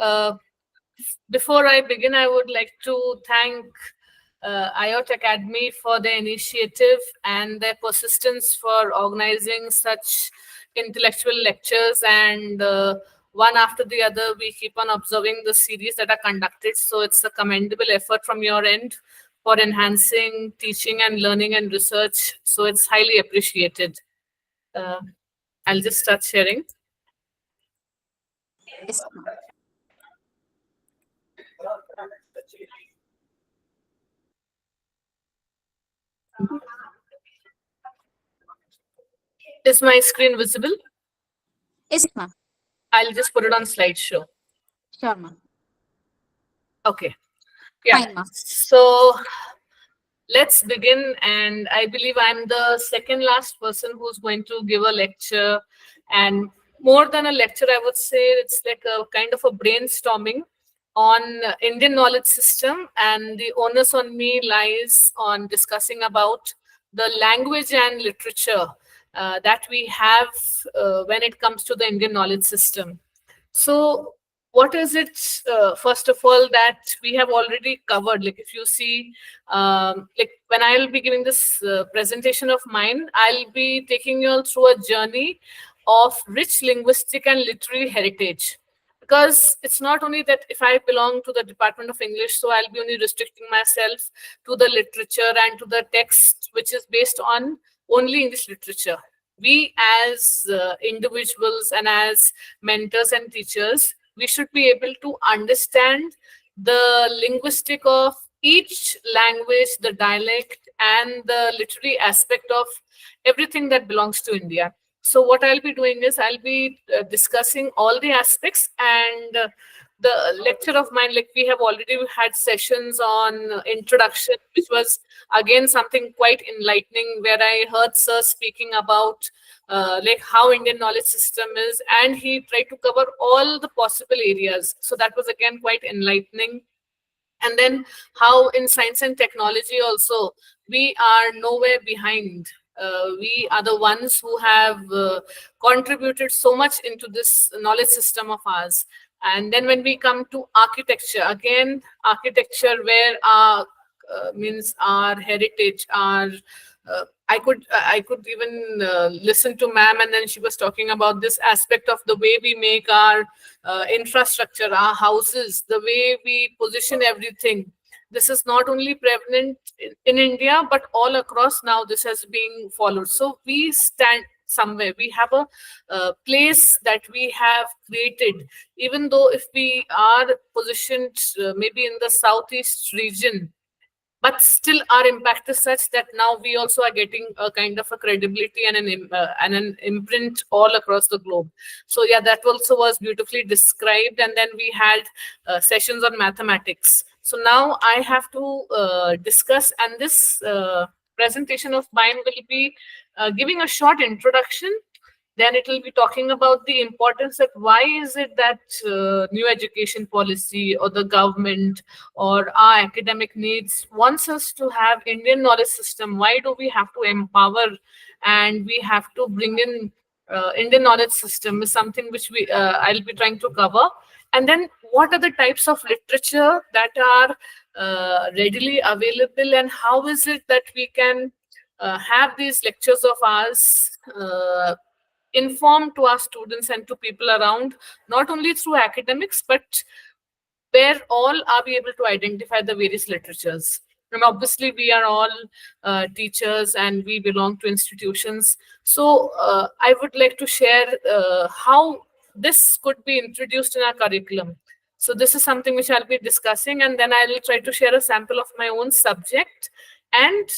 Uh, Before I begin, I would like to thank IOT Academy for their initiative and their persistence for organizing such intellectual lectures. And one after the other, we keep on observing the series that are conducted. So it's a commendable effort from your end for enhancing teaching and learning and research. So it's highly appreciated. I'll just start sharing. Yes, ma'am. Is my screen visible? Yes, ma'am. I'll just put it on slideshow. Sure, ma'am. Okay. Yeah. Fine, ma'am. So let's begin. And I believe I'm the second last person who's going to give a lecture. And more than a lecture, I would say it's like a kind of a brainstorming on Indian knowledge system. And the onus on me lies on discussing about the language and literature that we have when it comes to the Indian knowledge system. So what is it, first of all, that we have already covered? Like if you see, like when I'll be giving this presentation of mine, I'll be taking you all through a journey of rich linguistic and literary heritage. Because it's not only that if I belong to the Department of English, so I'll be only restricting myself to the literature and to the text, which is based on only English literature. We as individuals and as mentors and teachers, we should be able to understand the linguistic of each language, the dialect, and the literary aspect of everything that belongs to India. So what I'll be doing is I'll be discussing all the aspects, and the lecture of mine, like we have already had sessions on introduction, which was again something quite enlightening, where I heard sir speaking about like how Indian knowledge system is, and he tried to cover all the possible areas. So that was again quite enlightening. And then how in science and technology also we are nowhere behind. We are the ones who have contributed so much into this knowledge system of ours. And then when we come to architecture, again architecture where our means our heritage, our I could even listen to ma'am, and then she was talking about this aspect of the way we make our infrastructure, our houses, the way we position everything. This is not only prevalent in India, but all across now this has been followed. So we stand somewhere. We have a place that we have created, even though if we are positioned maybe in the southeast region, but still our impact is such that now we also are getting a kind of a credibility and an imprint all across the globe. So yeah, that also was beautifully described. And then we had sessions on mathematics. So now I have to discuss, and this presentation of mine will be giving a short introduction. Then it will be talking about the importance that why is it that new education policy or the government or our academic needs wants us to have Indian knowledge system. Why do we have to empower and we have to bring in Indian knowledge system is something which I'll be trying to cover. And then what are the types of literature that are readily available, and how is it that we can have these lectures of ours inform to our students and to people around, not only through academics, but where all are we able to identify the various literatures. And obviously, we are all teachers and we belong to institutions. So I would like to share how this could be introduced in our curriculum. So this is something which I'll be discussing, and then I will try to share a sample of my own subject. And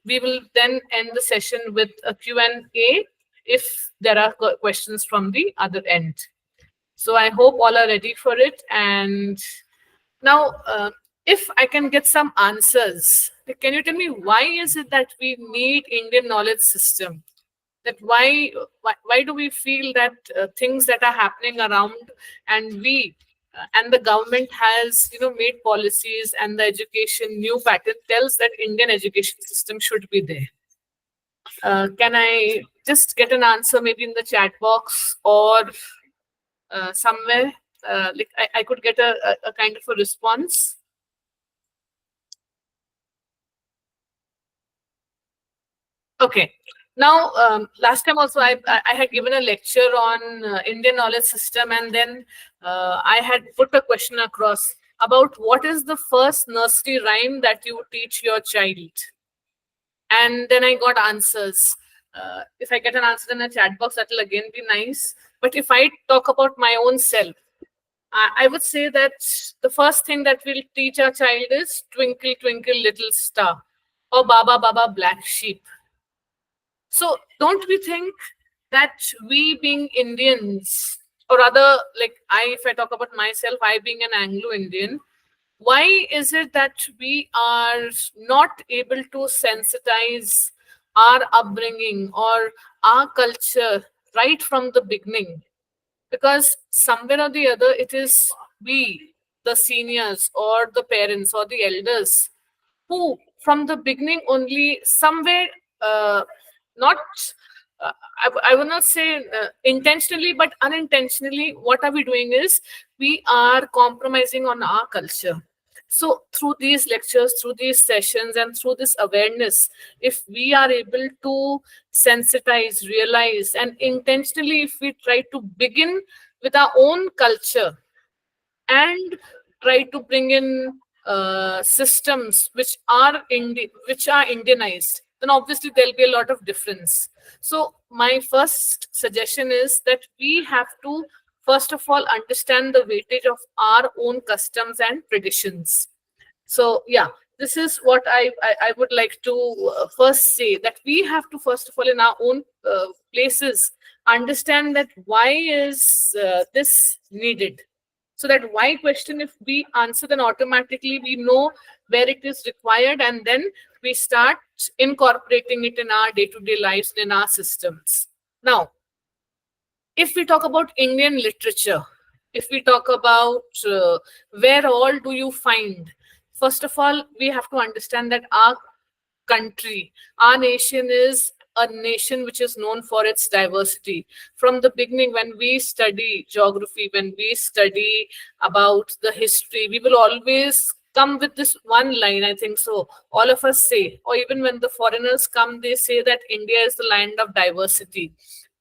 we will then end the session with a Q&A if there are questions from the other end. So I hope all are ready for it. And now, if I can get some answers, can you tell me why is it that we need Indian knowledge system? That why do we feel that things that are happening around, and we and the government has made policies, and the education new pattern tells that Indian education system should be there? Can I just get an answer maybe in the chat box or somewhere? like I could get a kind of a response. Okay. Now, last time also I had given a lecture on Indian knowledge system, and then I had put a question across about what is the first nursery rhyme that you teach your child, and then I got answers. If I get an answer in a chat box, that will again be nice. But if I talk about my own self, I would say that the first thing that we'll teach our child is Twinkle, Twinkle, Little Star, or Baba, Baba, Black Sheep. So don't we think that we being Indians, or rather, like if I talk about myself, I being an Anglo-Indian, why is it that we are not able to sensitize our upbringing or our culture right from the beginning? Because somewhere or the other, it is we, the seniors or the parents or the elders, who from the beginning only somewhere, not I will not say intentionally, but unintentionally, what are we doing is we are compromising on our culture. So through these lectures, through these sessions, and through this awareness, if we are able to sensitize, realize, and intentionally, if we try to begin with our own culture and try to bring in systems which are Indianized, then obviously there'll be a lot of difference. So my first suggestion is that we have to first of all understand the weightage of our own customs and traditions. So yeah, this is what I would like to first say, that we have to first of all in our own places understand that why is this needed. So that why question, if we answer, then automatically we know where it is required, and then we start incorporating it in our day-to-day lives and in our systems. Now, if we talk about Indian literature, if we talk about where all do you find, first of all, we have to understand that our country, our nation is a nation which is known for its diversity. From the beginning, when we study geography, when we study about the history, we will always come with this one line, I think so. All of us say, or even when the foreigners come, they say that India is the land of diversity.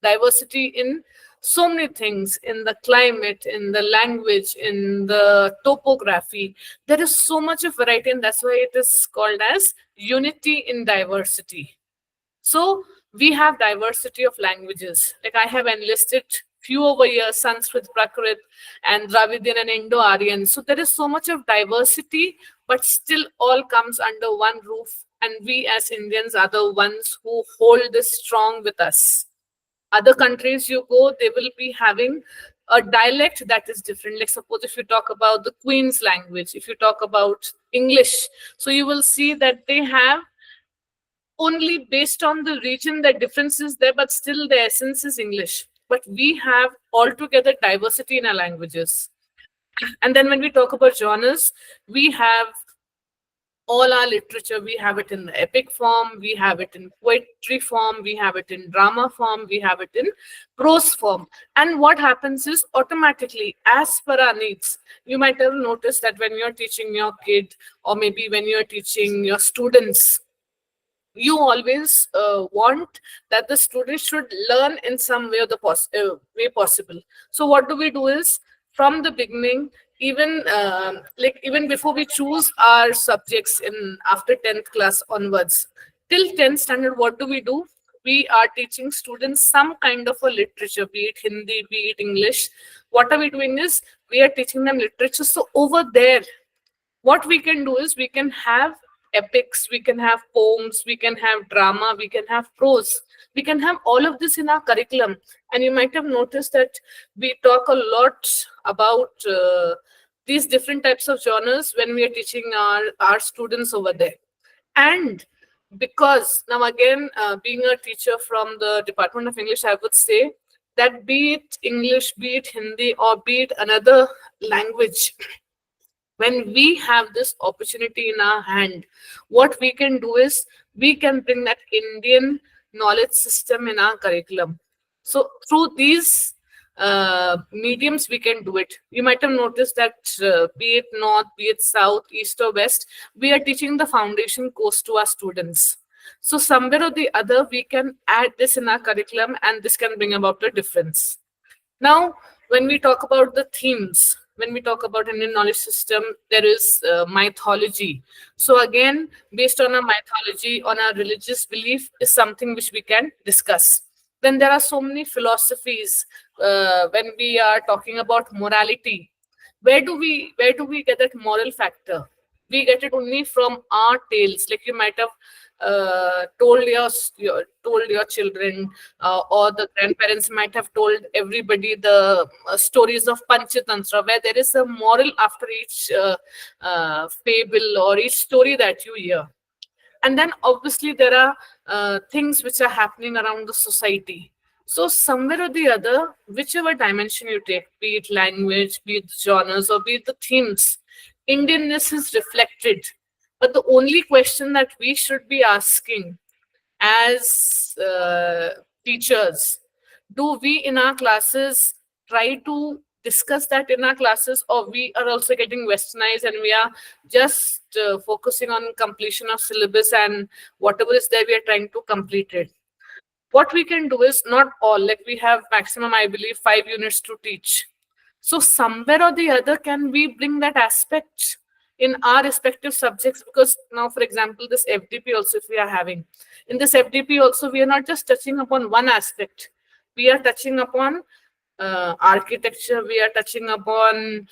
Diversity in so many things, in the climate, in the language, in the topography. There is so much of variety, and that's why it is called as unity in diversity. So we have diversity of languages. Like I have enlisted few over here, Sanskrit, Prakrit, and Dravidian and Indo-Aryan. So there is so much of diversity, but still all comes under one roof. And we as Indians are the ones who hold this strong with us. Other countries you go, they will be having a dialect that is different. Like suppose if you talk about the Queen's language, if you talk about English, so you will see that they have only based on the region the difference is there, but still the essence is English. But we have altogether diversity in our languages. And then when we talk about genres, we have all our literature. We have it in the epic form, we have it in poetry form, we have it in drama form, we have it in prose form. And what happens is automatically, as per our needs, you might have noticed that when you're teaching your kid, or maybe when you're teaching your students, you always want that the student should learn in some way, way possible. So what do we do is, from the beginning, even like even before we choose our subjects in after 10th class onwards, till 10th standard, what do? We are teaching students some kind of a literature, be it Hindi, be it English. What are we doing is, we are teaching them literature. So over there, what we can do is, we can have epics, we can have poems, we can have drama, we can have prose, we can have all of this in our curriculum. And you might have noticed that we talk a lot about these different types of genres when we are teaching our students over there. And because now again, being a teacher from the Department of English, I would say that be it English, be it Hindi, or be it another language, when we have this opportunity in our hand, what we can do is, we can bring that Indian knowledge system in our curriculum. So through these mediums we can do it. You might have noticed that be it north, be it south, east or west, we are teaching the foundation course to our students. So somewhere or the other, we can add this in our curriculum, and this can bring about a difference. Now, when we talk about the themes, when we talk about Indian knowledge system, there is mythology. So again, based on our mythology, on our religious belief, is something which we can discuss. Then there are so many philosophies. When we are talking about morality, where do we get that moral factor? We get it only from our tales. Like you might have told your children, or the grandparents might have told everybody the stories of Panchatantra, where there is a moral after each fable or each story that you hear. And then obviously there are things which are happening around the society. So somewhere or the other, whichever dimension you take, be it language, be it genres, or be it the themes, Indianness is reflected. But the only question that we should be asking as teachers, do we in our classes try to discuss that in our classes, or we are also getting westernized and we are just focusing on completion of syllabus, and whatever is there we are trying to complete it? What we can do is, not all, like we have maximum, I believe, 5 units to teach. So somewhere or the other, can we bring that aspect in our respective subjects? Because now, for example, this FDP also, if we are having, in this FDP also, we are not just touching upon one aspect. We are touching upon architecture, we are touching upon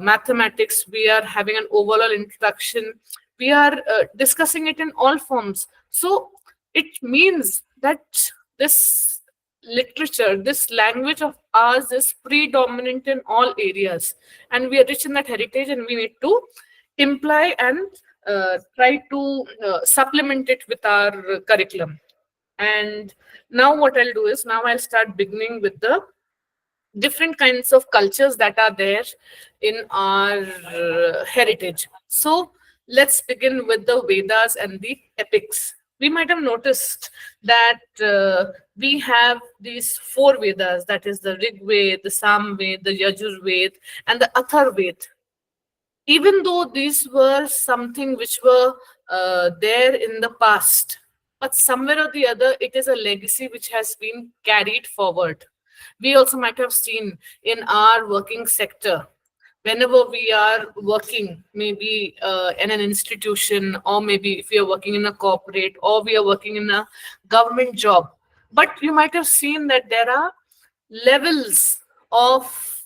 mathematics, we are having an overall introduction, we are discussing it in all forms. So it means that this literature, this language of ours is predominant in all areas, and we are rich in that heritage, and we need to imply and try to supplement it with our curriculum. And now what I'll do is, now I'll start beginning with the different kinds of cultures that are there in our heritage. So let's begin with the Vedas and the epics. We might have noticed that we have these four Vedas, that is the Rig Veda, the Sam Veda, the Yajur Veda, and the Athar Veda. Even though these were something which were there in the past, but somewhere or the other, it is a legacy which has been carried forward. We also might have seen in our working sector, whenever we are working, maybe in an institution, or maybe if we are working in a corporate, or we are working in a government job, but you might have seen that there are levels of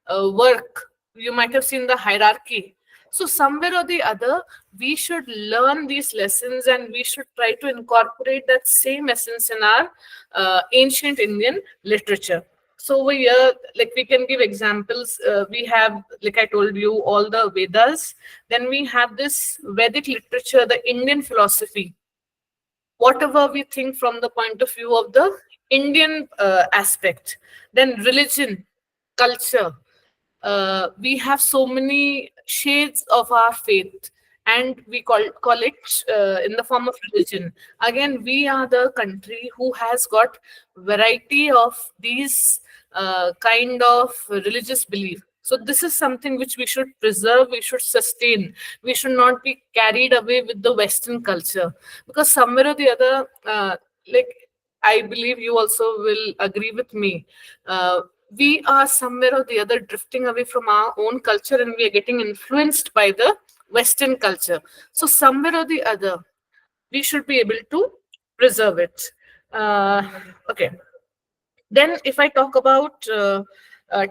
work. You might have seen the hierarchy. So somewhere or the other, we should learn these lessons, and we should try to incorporate that same essence in our ancient Indian literature. So over here, like we can give examples. We have, like I told you, all the Vedas. Then we have this Vedic literature, the Indian philosophy, whatever we think from the point of view of the Indian aspect. Then religion, culture. We have so many shades of our faith, and we call it in the form of religion. Again, we are the country who has got variety of these kind of religious belief. So this is something which we should preserve, we should sustain. We should not be carried away with the Western culture, because somewhere or the other, like I believe you also will agree with me. We are somewhere or the other drifting away from our own culture, and we are getting influenced by the Western culture. So somewhere or the other, we should be able to preserve it. Okay. Then, if I talk about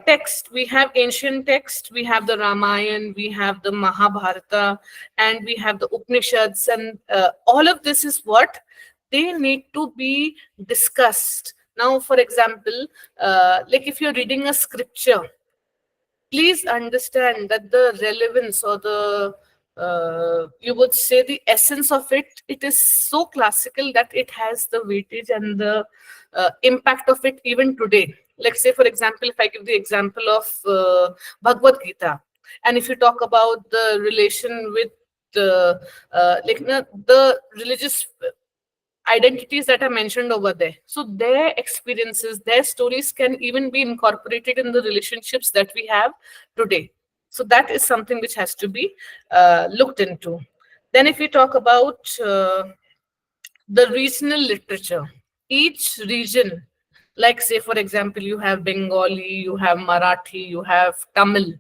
text, we have ancient text, we have the Ramayana, we have the Mahabharata, and we have the Upanishads, and all of this is what they need to be discussed. Now, for example, like if you're reading a scripture, please understand that the relevance, or the you would say the essence of it, it is so classical that it has the weightage and the impact of it even today. Like, say for example, if I give the example of Bhagavad Gita, and if you talk about the relation with the the religious identities that are mentioned over there. So their experiences, their stories can even be incorporated in the relationships that we have today. So that is something which has to be looked into. Then, if we talk about the regional literature, each region, like say for example, you have Bengali, you have Marathi, you have Tamil,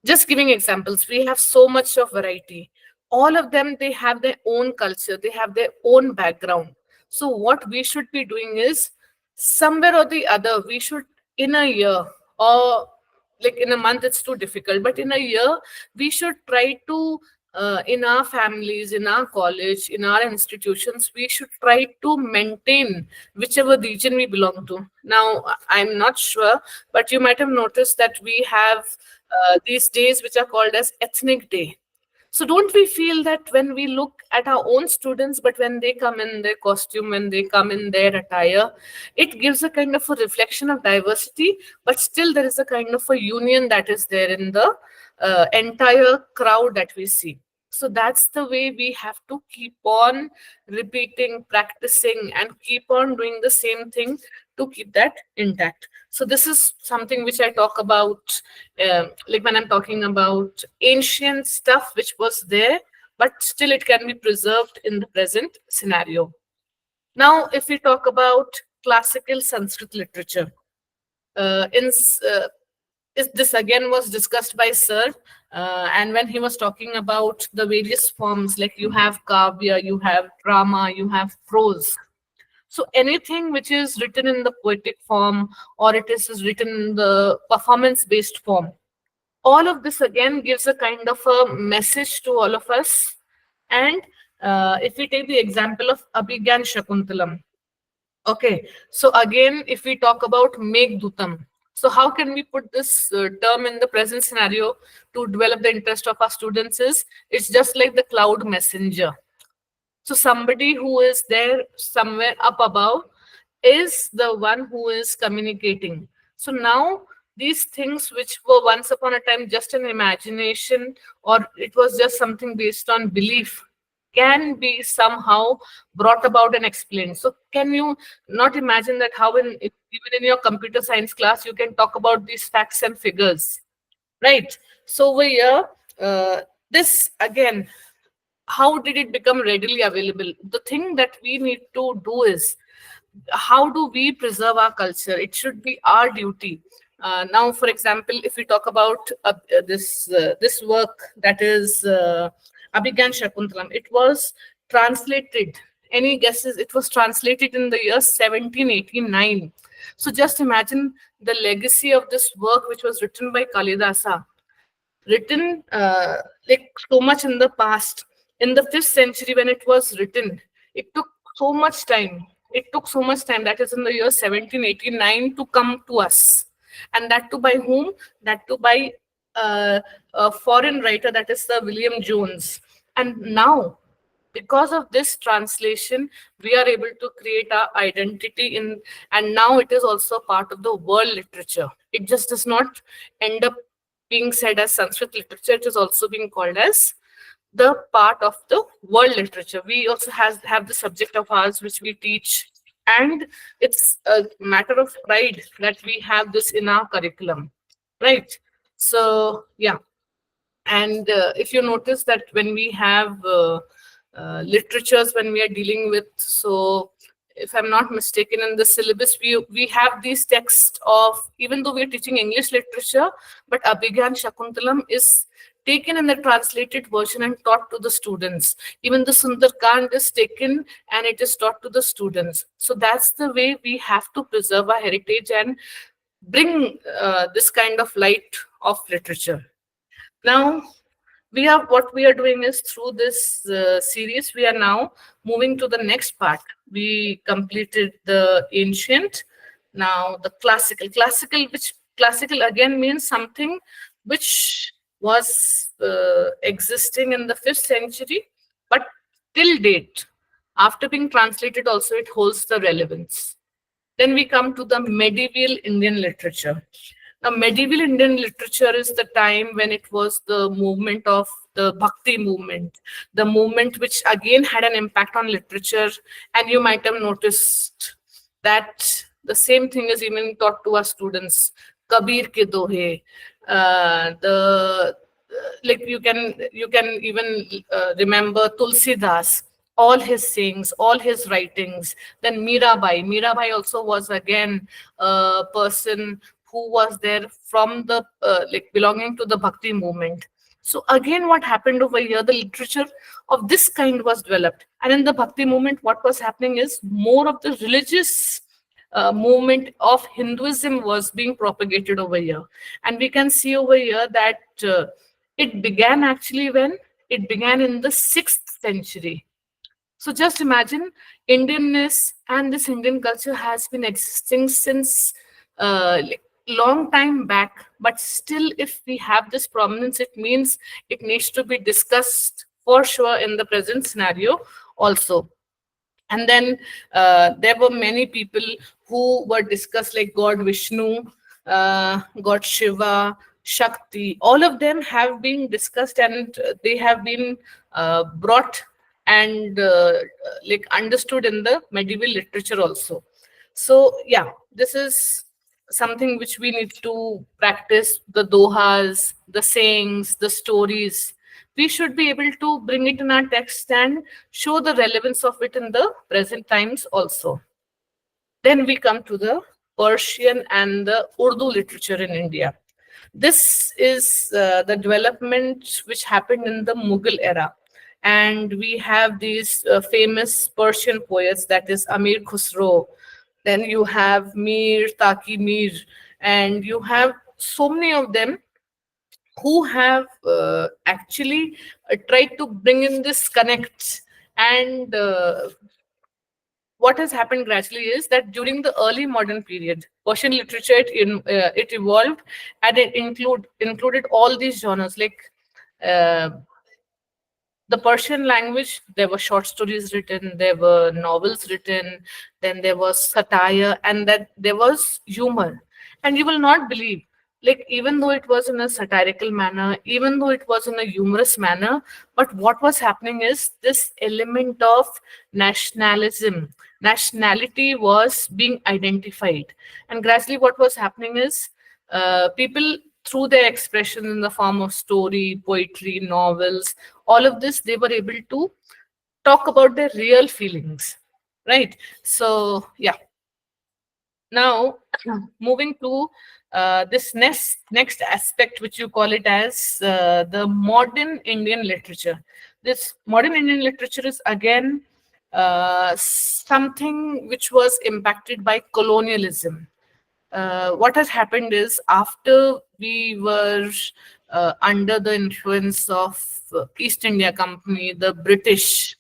just giving examples, we have so much of variety. All of them, they have their own culture, they have their own background. So what we should be doing is, somewhere or the other, we should, in a year, or like in a month it's too difficult, but in a year we should try to, in our families, in our college, in our institutions, we should try to maintain whichever region we belong to. Now, I'm not sure, but you might have noticed that we have these days which are called as ethnic day. So don't we feel that when we look at our own students, but when they come in their costume, when they come in their attire, it gives a kind of a reflection of diversity, but still there is a kind of a union that is there in the entire crowd that we see. So that's the way we have to keep on repeating, practicing, and keep on doing the same thing to keep that intact. So this is something which I talk about, like when I'm talking about ancient stuff which was there, but still it can be preserved in the present scenario. Now, if we talk about classical Sanskrit literature, this again was discussed by Sir, and when he was talking about the various forms, like you have kavya, you have drama, you have prose. So anything which is written in the poetic form, or is written in the performance-based form, all of this again gives a kind of a message to all of us. And if we take the example of Abhigyan Shakuntalam, okay, so again, if we talk about Meghdutam, so how can we put this term in the present scenario to develop the interest of our students? Is it's just like the cloud messenger. So somebody who is there somewhere up above is the one who is communicating. So now these things which were once upon a time just an imagination, or it was just something based on belief, can be somehow brought about and explained. So can you not imagine that how even in your computer science class you can talk about these facts and figures, right? So over here, this again, how did it become readily available? The thing that we need to do is, how do we preserve our culture? It should be our duty. Now, for example, if we talk about this work that is Abhigyan Shakuntalam, it was translated. Any guesses? It was translated in the year 1789. So just imagine the legacy of this work, which was written by Kalidasa, written like so much in the past, in the 5th century when it was written. It took so much time. It took so much time, that is in the year 1789, to come to us. And that too by whom? That too by a foreign writer, that is Sir William Jones. And now, because of this translation, we are able to create our identity in, and now it is also part of the world literature. It just does not end up being said as Sanskrit literature, it is also being called as the part of the world literature. We also have the subject of ours which we teach, and it's a matter of pride that we have this in our curriculum, right? So yeah, and if you notice that when we have literatures, when we are dealing with, so if I'm not mistaken, in the syllabus, we have these texts of, even though we're teaching English literature, but Abhigyan Shakuntalam is taken in the translated version and taught to the students. Even the Sundarkand is taken and it is taught to the students. So that's the way we have to preserve our heritage and bring this kind of light of literature. Now, what we are doing is, through this series, we are now moving to the next part. We completed the ancient, now the classical, which classical again means something which was existing in the 5th century, but till date, after being translated also, it holds the relevance. Then we come to the medieval Indian literature. Now, medieval Indian literature is the time when it was the movement of the Bhakti movement, the movement which again had an impact on literature. And you might have noticed that the same thing is even taught to our students. Kabir ke dohe, the like you can even remember Tulsi Das, all his sayings, all his writings. Then Mirabai also was again a person who was there from the like belonging to the Bhakti movement. So again, what happened over here, the literature of this kind was developed. And in the Bhakti movement, what was happening is more of the religious movement of Hinduism was being propagated over here. And we can see over here that it began actually when it began in the 6th century. So just imagine, Indianness and this Indian culture has been existing since like long time back, but still if we have this prominence, it means it needs to be discussed for sure in the present scenario also. And then there were many people who were discussed, like God Vishnu, God Shiva, Shakti. All of them have been discussed, and they have been brought and like understood in the medieval literature also. So yeah, this is something which we need to practice, the dohas, the sayings, the stories. We should be able to bring it in our text and show the relevance of it in the present times also. Then we come to the Persian and the Urdu literature in India. This is the development which happened in the Mughal era. And we have these famous Persian poets, that is Amir Khusro. Then you have Mir, Taki Mir, and you have so many of them who have actually tried to bring in this connect. And what has happened gradually is that during the early modern period, Persian literature it evolved, and it included all these genres, like uh, the Persian language. There were short stories written, there were novels written, then there was satire, and that there was humor. And you will not believe, like even though it was in a satirical manner, even though it was in a humorous manner, but what was happening is this element of nationalism, nationality was being identified. And gradually, what was happening is people, through their expression in the form of story, poetry, novels, all of this, they were able to talk about their real feelings, right? So yeah, now moving to this next aspect, which you call it as the modern Indian literature. This modern Indian literature is again something which was impacted by colonialism. What has happened is, after we were under the influence of East India Company, the British,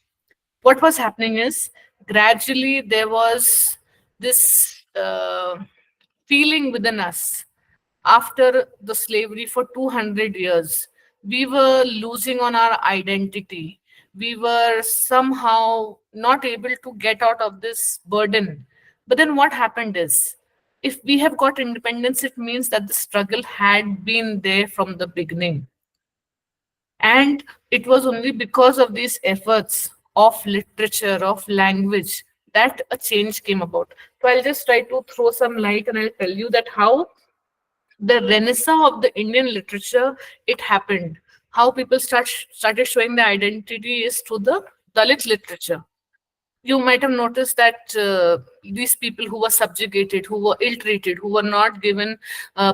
what was happening is gradually there was this feeling within us. After the slavery for 200 years, we were losing on our identity. We were somehow not able to get out of this burden. But then what happened is, if we have got independence, it means that the struggle had been there from the beginning. And it was only because of these efforts of literature, of language, that a change came about. So I'll just try to throw some light, and I'll tell you that how the renaissance of the Indian literature, it happened. How people started showing their identity is through the Dalit literature. You might have noticed that these people who were subjugated, who were ill-treated, who were not given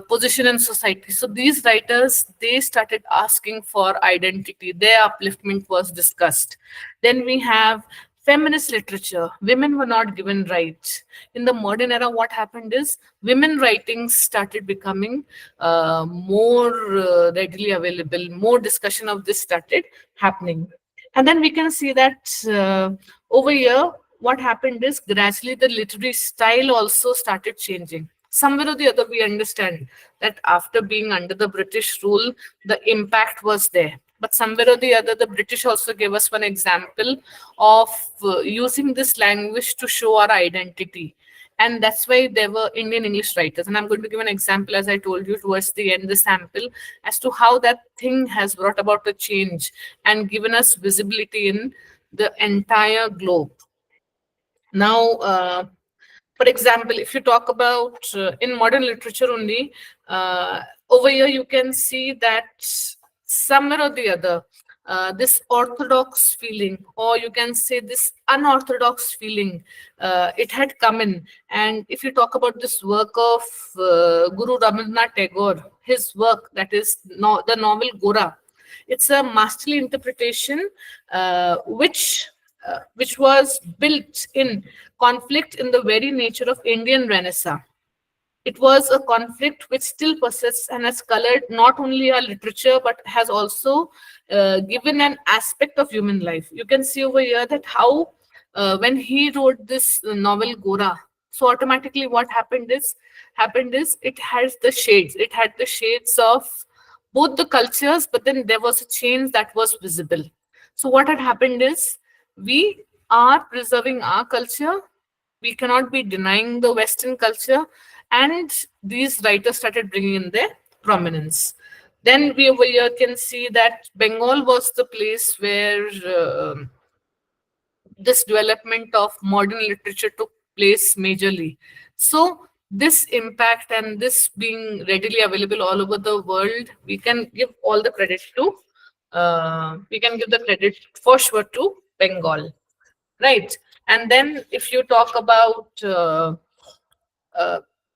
position in society. So these writers, they started asking for identity. Their upliftment was discussed. Then we have feminist literature. Women were not given rights. In the modern era, what happened is women writings started becoming more readily available. More discussion of this started happening. And then we can see that over here, what happened is gradually the literary style also started changing. Somewhere or the other, we understand that after being under the British rule, the impact was there. But somewhere or the other, the British also gave us one example of using this language to show our identity. And that's why there were Indian English writers. And I'm going to give an example, as I told you towards the end, the sample, as to how that thing has brought about a change and given us visibility in the entire globe. Now, for example, if you talk about in modern literature only, over here you can see that somewhere or the other, this orthodox feeling, or you can say this unorthodox feeling, it had come in. And if you talk about this work of Guru Rabindranath Tagore, his work, that is the novel Gora, it's a masterly interpretation, which was built in conflict in the very nature of Indian Renaissance. It was a conflict which still persists and has colored not only our literature but has also given an aspect of human life. You can see over here that how when he wrote this novel Gora, so automatically what happened is it has the shades. It had the shades of both the cultures, but then there was a change that was visible. So what had happened is we are preserving our culture. We cannot be denying the Western culture, and these writers started bringing in their prominence. Then we over here can see that Bengal was the place where this development of modern literature took place majorly. So this impact and this being readily available all over the world, we can give all the credit to, we can give the credit for sure to Bengal, right? And then if you talk about uh,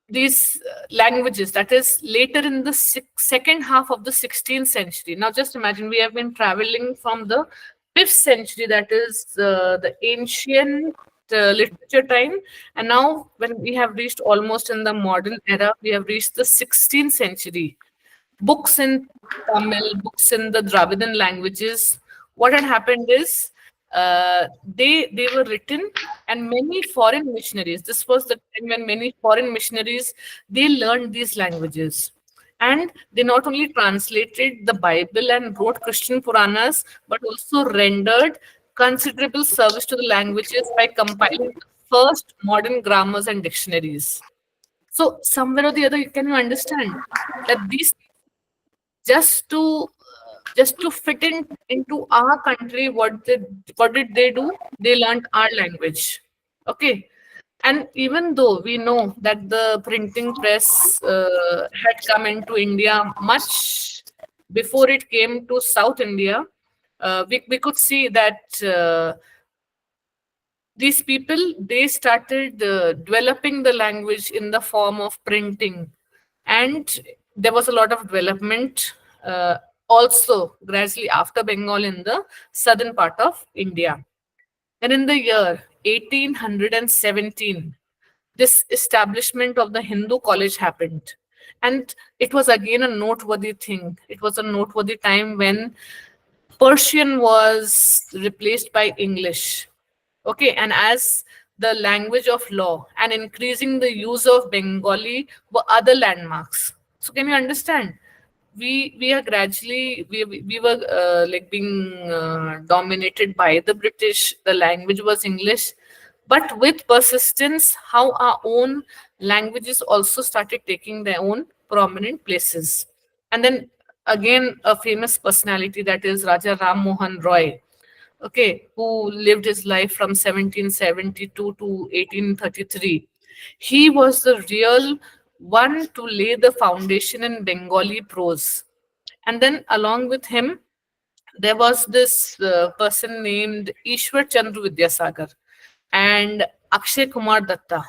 these languages, that is later in the second half of the 16th century. Now just imagine, we have been traveling from the 5th century, that is the ancient literature time, and now when we have reached almost in the modern era, we have reached the 16th century. Books in Tamil, books in the Dravidian languages. What had happened is they were written, and many foreign missionaries. This was the time when many foreign missionaries, they learned these languages, and they not only translated the Bible and wrote Christian Puranas, but also rendered considerable service to the languages by compiling the first modern grammars and dictionaries. So somewhere or the other, can you understand that these, just to fit in into our country, what did they do? They learned our language. Okay. And even though we know that the printing press had come into India much before it came to South India, we could see that these people, they started developing the language in the form of printing, and there was a lot of development also gradually after Bengal in the southern part of India. And in the year 1817, this establishment of the Hindu college happened. And it was again a noteworthy thing. It was a noteworthy time when Persian was replaced by English. Okay, and as the language of law and increasing the use of Bengali were other landmarks. So can you understand? We are gradually, we were like being dominated by the British. The language was English, but with persistence, how our own languages also started taking their own prominent places. And then again, a famous personality, that is Raja Ram Mohan Roy, okay, who lived his life from 1772 to 1833. He was the real one to lay the foundation in Bengali prose. And then along with him, there was this person named Ishwar Chandra Vidyasagar and Akshay Kumar Datta.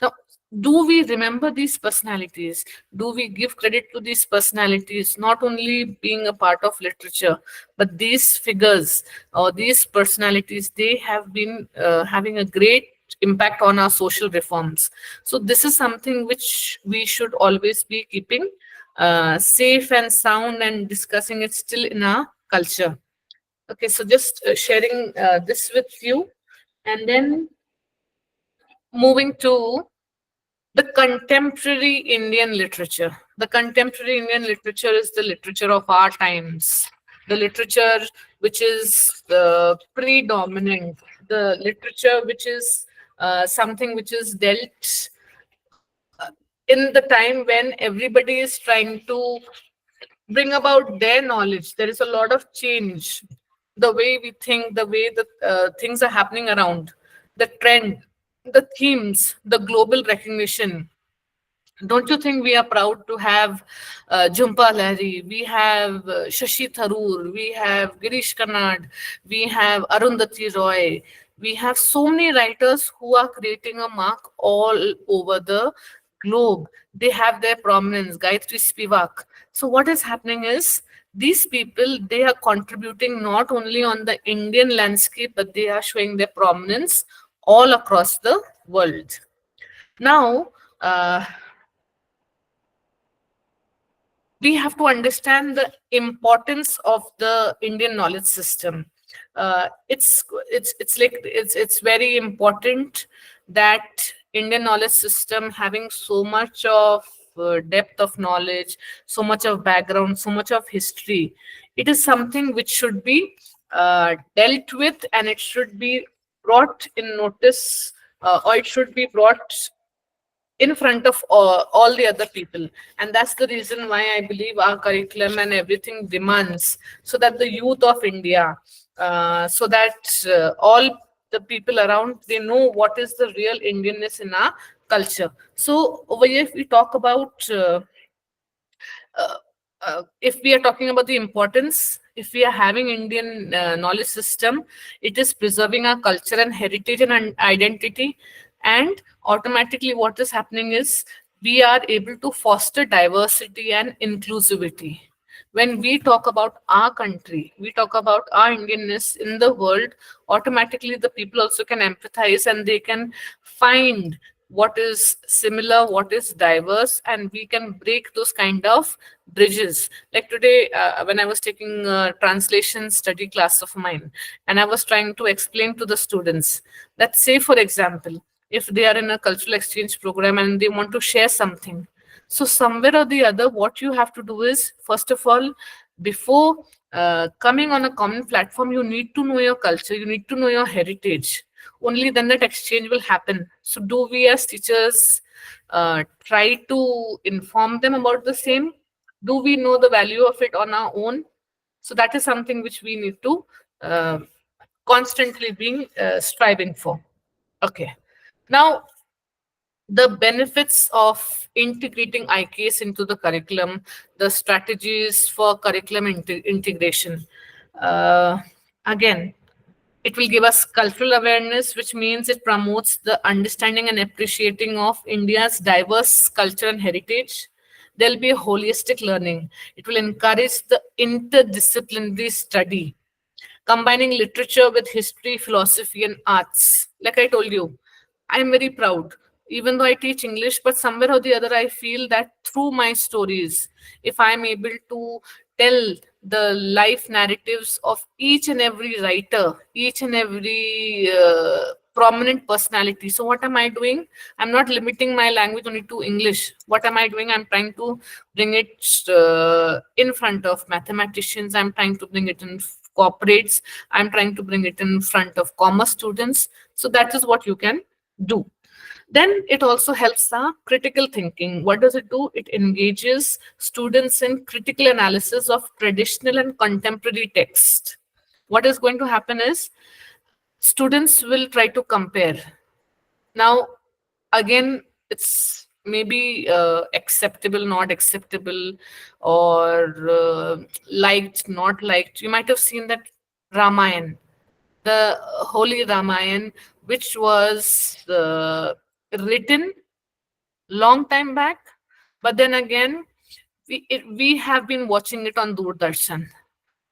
Now, do we remember these personalities? Do we give credit to these personalities, not only being a part of literature, but these figures or these personalities, they have been having a great impact on our social reforms. So this is something which we should always be keeping safe and sound and discussing it still in our culture. Okay, so just sharing this with you, and then moving to the contemporary Indian literature. The contemporary Indian literature is the literature of our times, the literature which is predominant, the literature which is something which is dealt in the time when everybody is trying to bring about their knowledge. There is a lot of change, the way we think, the way that things are happening around, the trend, the themes, the global recognition. Don't you think we are proud to have Jhumpa Lahiri, we have Shashi Tharoor, we have Girish Karnad, we have Arundhati Roy, we have so many writers who are creating a mark all over the globe. They have their prominence, Gayatri Spivak. So what is happening is these people, they are contributing not only on the Indian landscape, but they are showing their prominence all across the world. Now, we have to understand the importance of the Indian knowledge system. It's very important that Indian knowledge system having so much of depth of knowledge, so much of background, so much of history. It is something which should be dealt with, and it should be brought in notice, or it should be brought in front of all the other people. And that's the reason why I believe our curriculum and everything demands, so that the youth of India, so that all the people around, they know what is the real Indianness in our culture. So over here, if we talk about uh, if we are talking about the importance, if we are having Indian knowledge system, it is preserving our culture and heritage and identity. And automatically, what is happening is we are able to foster diversity and inclusivity. When we talk about our country, we talk about our Indianness in the world, automatically the people also can empathize, and they can find what is similar, what is diverse, and we can break those kind of bridges. Like today, when I was taking a translation study class of mine, and I was trying to explain to the students that, say, for example, if they are in a cultural exchange program and they want to share something, so somewhere or the other, what you have to do is, first of all, before coming on a common platform, you need to know your culture, you need to know your heritage. Only then that exchange will happen. So do we as teachers try to inform them about the same? Do we know the value of it on our own? So that is something which we need to uh, constantly being striving for. Okay. Now, the benefits of integrating IKS into the curriculum, the strategies for curriculum integration. Uh, Again, it will give us cultural awareness, which means it promotes the understanding and appreciating of India's diverse culture and heritage. There'll be a holistic learning. It will encourage the interdisciplinary study, combining literature with history, philosophy, and arts. Like I told you, I'm very proud. Even though I teach English, but somewhere or the other, I feel that through my stories, if I'm able to tell the life narratives of each and every writer, each and every prominent personality. So, what am I doing? I'm not limiting my language only to English. What am I doing? I'm trying to bring it in front of mathematicians, I'm trying to bring it in corporates, I'm trying to bring it in front of commerce students. So, that is what you can do. Then it also helps our critical thinking. What does it do? It engages students in critical analysis of traditional and contemporary text. What is going to happen is students will try to compare. Now, again, it's maybe acceptable, not acceptable, or liked, not liked. You might have seen that Ramayan, the Holy Ramayan, which was written long time back, but then again, we have been watching it on Doordarshan.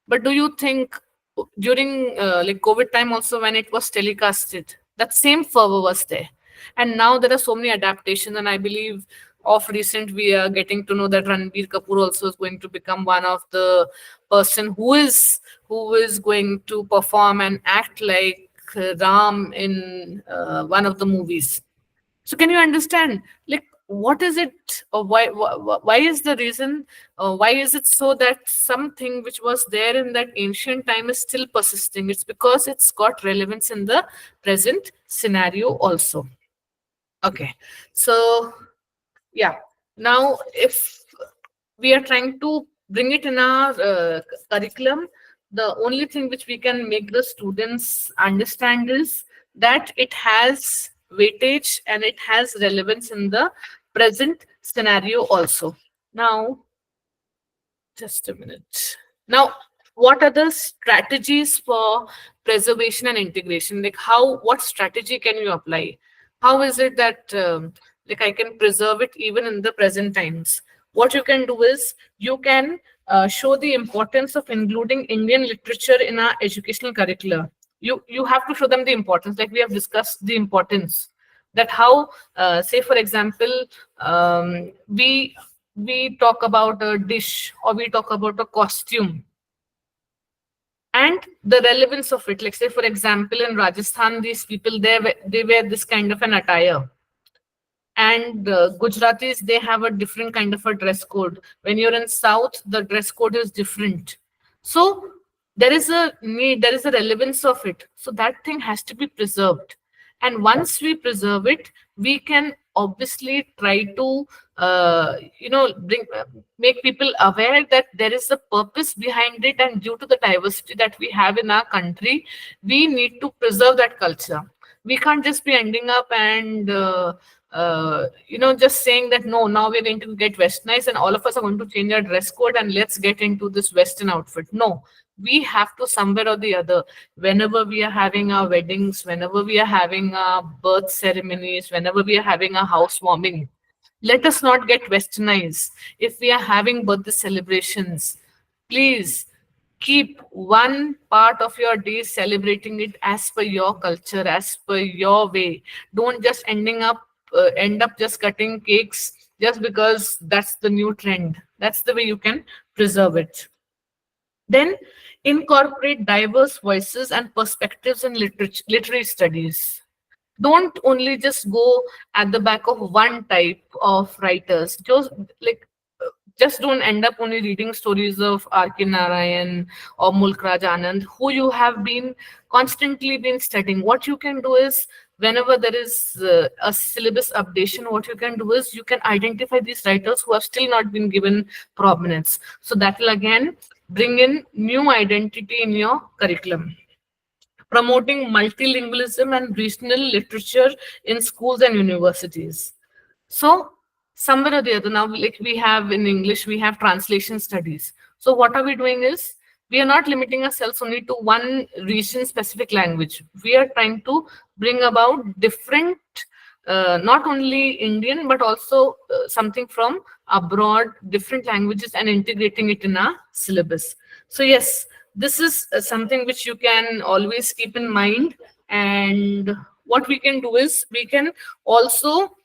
But do you think during like COVID time also, when it was telecasted, that same fervor was there? And now there are so many adaptations, and I believe of recent we are getting to know that Ranbir Kapoor also is going to become one of the person who is going to perform and act like Ram in one of the movies. So can you understand? Like, what is it, or why is the reason, why is it so that something which was there in that ancient time is still persisting? It's because it's got relevance in the present scenario also. Okay, so yeah, now if we are trying to bring it in our curriculum, the only thing which we can make the students understand is that it has weightage and it has relevance in the present scenario also. Now, just a minute. Now, what are the strategies for preservation and integration? Like, what strategy can you apply? How is it that, like, I can preserve it even in the present times? What you can do is you can show the importance of including Indian literature in our educational curricula. You have to show them the importance, like we have discussed the importance, that how, say for example, we talk about a dish or we talk about a costume and the relevance of it. Like say for example, in Rajasthan, these people they wear this kind of an attire, and Gujaratis, they have a different kind of a dress code. When you're in South, the dress code is different. So there is a need, there is a relevance of it. So that thing has to be preserved. And once we preserve it, we can obviously try to, make people aware that there is a purpose behind it, and due to the diversity that we have in our country, we need to preserve that culture. We can't just be ending up and just saying that no, now we're going to get westernized and all of us are going to change our dress code and let's get into this western outfit. No, we have to somewhere or the other, whenever we are having our weddings, whenever we are having our birth ceremonies, whenever we are having a housewarming, let us not get westernized. If we are having birthday celebrations, please keep one part of your day celebrating it as per your culture, as per your way. Don't just end up just cutting cakes just because that's the new trend. That's the way you can preserve it. Then incorporate diverse voices and perspectives in literary studies. Don't only just go at the back of one type of writers. Like uh, just don't end up only reading stories of R.K. Narayan or Mulk Raj Anand, who you have been constantly been studying. What you can do is, whenever there is a syllabus updation, what you can do is you can identify these writers who have still not been given prominence. So that will again bring in new identity in your curriculum. Promoting multilingualism and regional literature in schools and universities. So, somewhere or the other, now, like we have in English, we have translation studies. So, what are we doing is we are not limiting ourselves only to one region specific language. We are trying to bring about different, not only Indian, but also something from abroad, different languages, and integrating it in our syllabus. So, yes, this is something which you can always keep in mind. And what we can do is we can also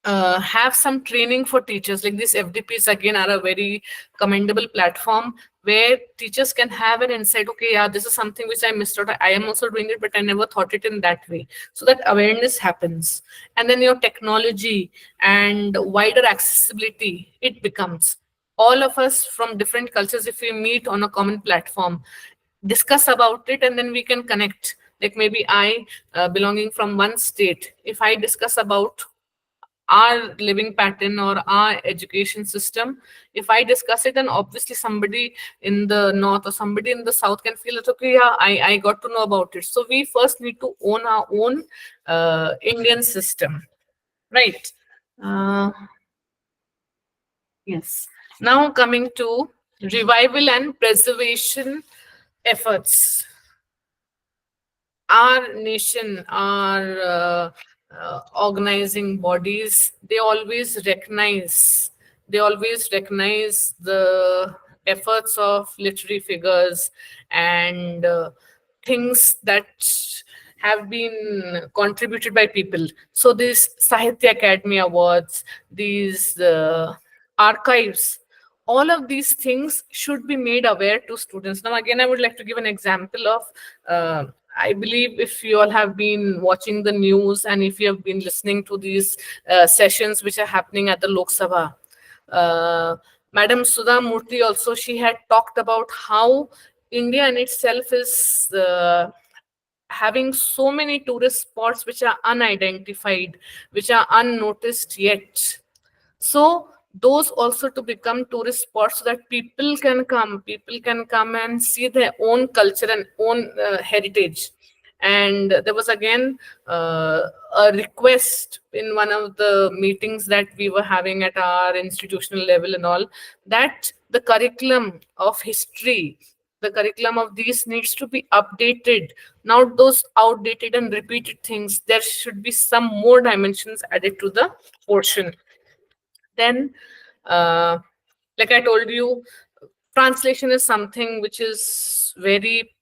have some training for teachers. Like these FDPs again are a very commendable platform where teachers can have an insight. Okay, yeah, this is something which I missed out. I am also doing it, but I never thought it in that way. So that awareness happens. And then your technology and wider accessibility, it becomes. All of us from different cultures, if we meet on a common platform, discuss about it, and then we can connect. Like maybe I, belonging from one state, if I discuss about our living pattern or our education system, if I discuss it, then obviously somebody in the north or somebody in the south can feel it. Okay, yeah, I got to know about it. So we first need to own our own Indian system, right? uh, yes. Now coming to revival and preservation efforts. Our nation, our organizing bodies, they always recognize the efforts of literary figures and things that have been contributed by people. So these Sahitya Academy Awards, these archives, all of these things should be made aware to students. Now, again, I would like to give an example of I believe if you all have been watching the news and if you have been listening to these sessions which are happening at the Lok Sabha, uh, Madam Sudha Murthy also, she had talked about how India in itself is having so many tourist spots which are unidentified, which are unnoticed yet. So those also to become tourist spots so that people can come and see their own culture and own heritage. And there was again a request in one of the meetings that we were having at our institutional level and all, that the curriculum of history, the curriculum of these needs to be updated. Now those outdated and repeated things, there should be some more dimensions added to the portion. Then, uh, like I told you, translation is something which is very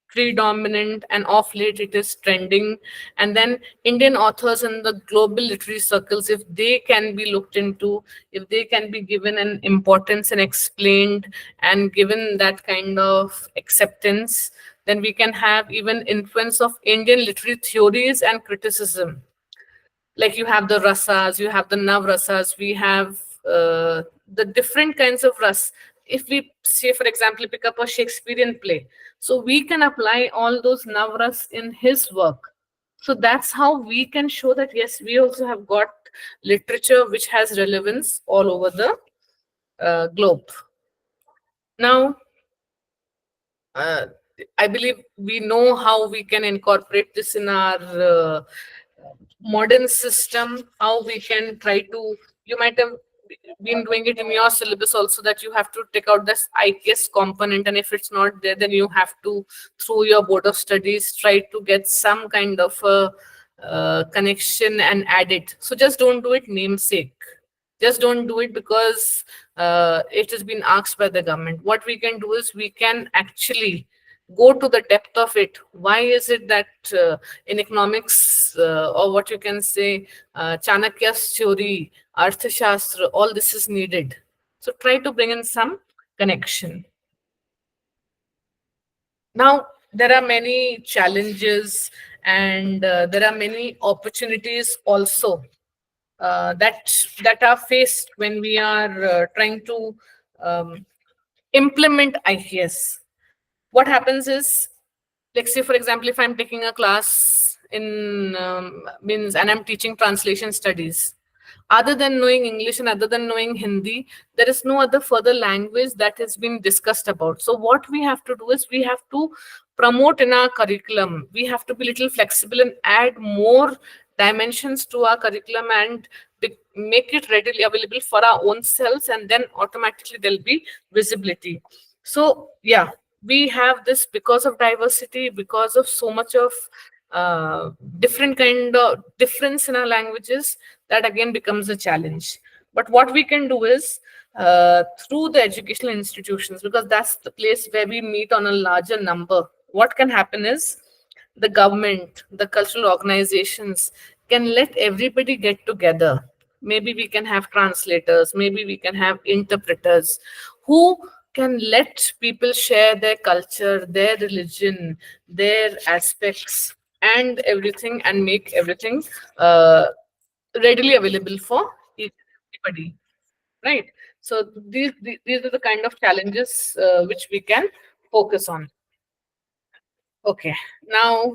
predominant, and off late it is trending. And then Indian authors in the global literary circles, if they can be looked into, if they can be given an importance and explained and given that kind of acceptance, then we can have even influence of Indian literary theories and criticism. Like you have the rasas, you have the nav rasas, we have the different kinds of ras. If we say, for example, pick up a Shakespearean play, so we can apply all those navras in his work. So that's how we can show that yes, we also have got literature which has relevance all over the globe. Now, uh, I believe we know how we can incorporate this in our modern system, how we can try to, you might have been doing it in your syllabus also, that you have to take out this IPS component, and if it's not there, then you have to, through your board of studies, try to get some kind of a connection and add it. So just don't do it namesake, just don't do it because it has been asked by the government. What we can do is we can actually go to the depth of it. Why is it that in economics, or what you can say, Chanakya's theory, Arthashastra, all this is needed. So try to bring in some connection. Now, there are many challenges and there are many opportunities also that are faced when we are trying to um, implement IPS. What happens is, like say for example, if I'm taking a class in means and I'm teaching translation studies, other than knowing English and other than knowing Hindi, there is no other further language that has been discussed about. So what we have to do is we have to promote in our curriculum, we have to be little flexible and add more dimensions to our curriculum and make it readily available for our own selves, and then automatically there'll be visibility. So yeah, we have this because of diversity, because of so much of uh, different kind of difference in our languages, that again becomes a challenge. But what we can do is through the educational institutions, because that's the place where we meet on a larger number, what can happen is the government, the cultural organizations can let everybody get together. Maybe we can have translators, maybe we can have interpreters who can let people share their culture, their religion, their aspects, and everything, and make everything uh, readily available for everybody, right? So these are the kind of challenges which we can focus on. Okay, now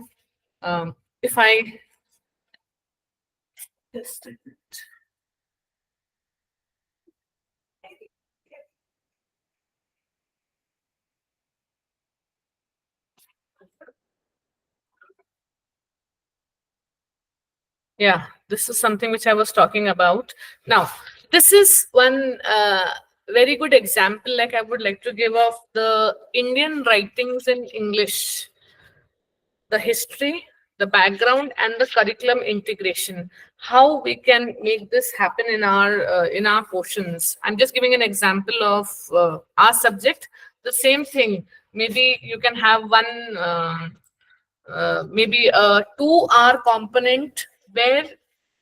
if I just, yeah, this is something which I was talking about. Now, this is one very good example, like I would like to give, of the Indian writings in English, the history, the background, and the curriculum integration. How we can make this happen in our portions. I'm just giving an example of our subject. The same thing. Maybe you can have one. Maybe a 2 hour component where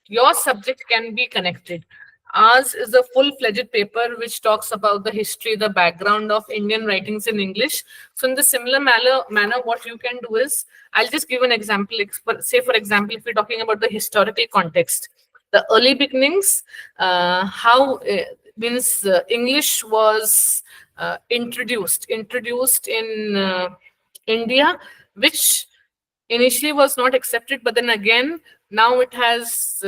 your subject can be connected. Ours is a full-fledged paper which talks about the history, the background of Indian writings in English. So in the similar manner, what you can do is, I'll just give an example. Say, for example, if we're talking about the historical context, the early beginnings, how means English was introduced in India, which initially was not accepted, but then again, now it has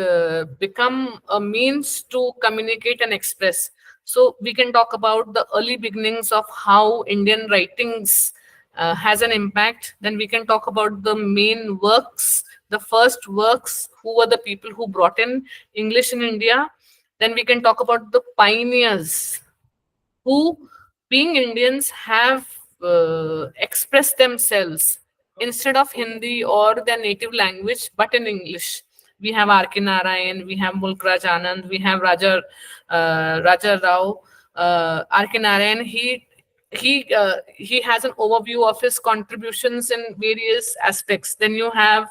become a means to communicate and express. So we can talk about the early beginnings of how Indian writings has an impact. Then we can talk about the main works, the first works, who were the people who brought in English in India. Then we can talk about the pioneers who, being Indians, have expressed themselves instead of Hindi or their native language, but in English. We have R.K. Narayan, we have Mulk Raj Anand, we have Raja Rao. R.K. Narayan, he has an overview of his contributions in various aspects. Then you have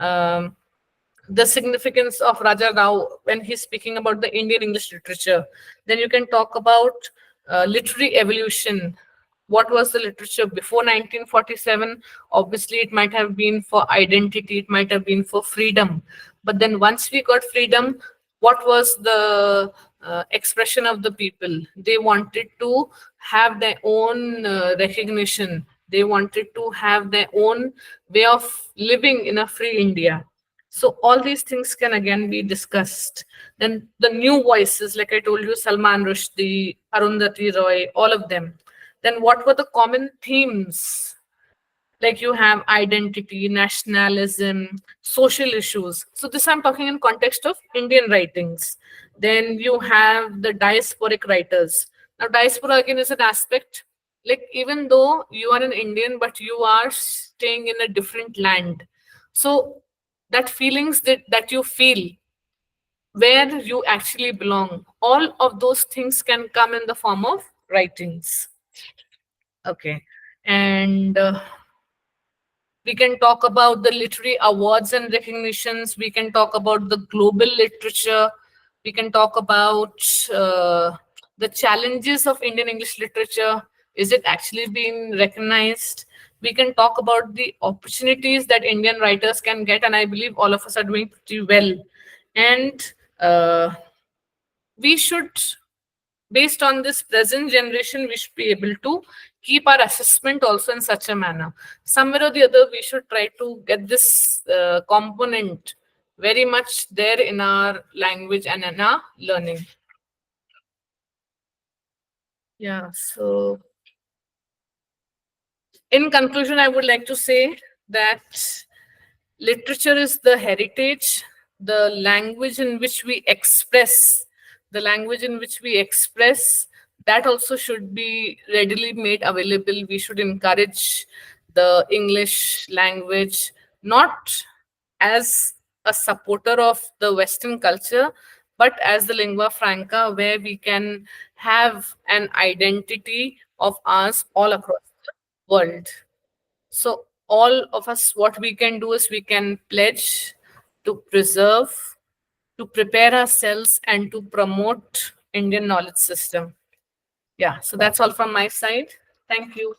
um, the significance of Raja Rao when he's speaking about the Indian English literature. Then you can talk about literary evolution. What was the literature before 1947? Obviously, it might have been for identity, it might have been for freedom. But then once we got freedom, what was the expression of the people? They wanted to have their own recognition. They wanted to have their own way of living in a free India. So all these things can again be discussed. Then the new voices, like I told you, Salman Rushdie, Arundhati Roy, all of them. Then what were the common themes? Like you have identity, nationalism, social issues. So this I'm talking in context of Indian writings. Then you have the diasporic writers. Now diaspora again is an aspect, like even though you are an Indian, but you are staying in a different land. So that feelings that you feel where you actually belong, all of those things can come in the form of writings. Okay. And we can talk about the literary awards and recognitions. We can talk about the global literature. We can talk about the challenges of Indian English literature. Is it actually being recognized? We can talk about the opportunities that Indian writers can get, and I believe all of us are doing pretty well. And we should, based on this present generation, we should be able to keep our assessment also in such a manner. Somewhere or the other, we should try to get this component very much there in our language and in our learning. Yeah. So, in conclusion, I would like to say that literature is the heritage, the language in which we express, the language in which we express, that also should be readily made available. We should encourage the English language, not as a supporter of the Western culture, but as the lingua franca, where we can have an identity of ours all across the world. So, all of us, what we can do is we can pledge to preserve, to prepare ourselves, and to promote Indian knowledge system. Yeah, so that's all from my side. Thank you.